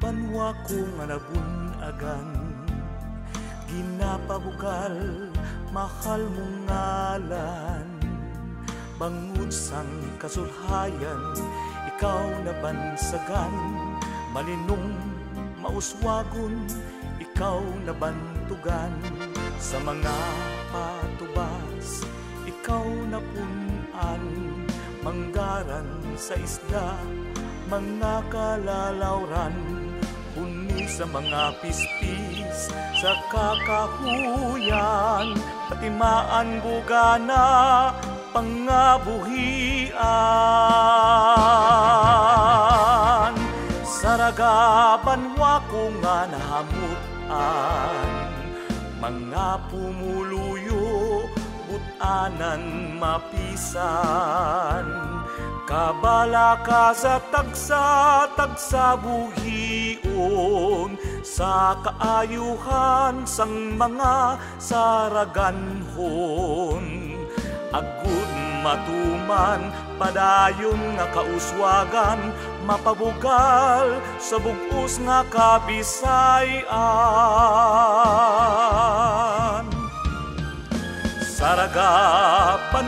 banwa ko nga nabunagan, ginapabugal mahal mong ngalan. Bangod sang kasulhayan, ikaw na bansagan, malinong mauswagon, ikaw na bantugan. Sa mga patubas, ikaw na punan, manggaran sa isda, mga kalalawran, huni sa mga pispis, sa kakahuyan, patimaan bugana, pangabuhian. Saragaban wako nga nahamutan, mga pumuluyo, butanan mapisan. Kabala ka sa tagsa buhion, sa kaayuhan sang mga saraganhon. Agud matuman, padayon nga kauswagan, mapabugal sa bugos nga kabisayan. Saragaban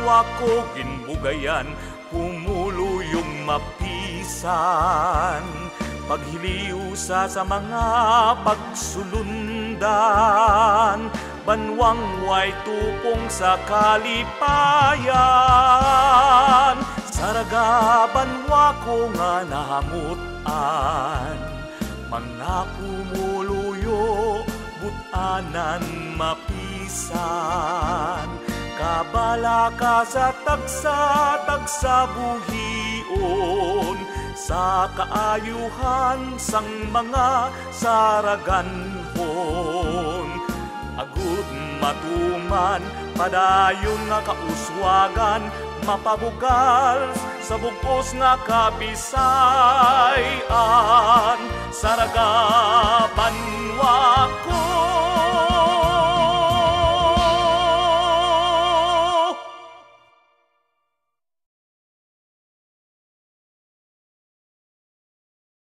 wako, ginbugayan, pumuluyong mapisan. Paghiliw sa mga pagsulundan, banwang way tupong sa kalipayan. Saragaban wako nga nahamutan, mga pumuluyo, butanan mapisan. Kabala ka sa tagsa buhion, sa kaayuhan sang mga saraganhon. Agud matuman, padayon nga kauswagan, mapabugal sa bugos nga kabisayan. Saragaban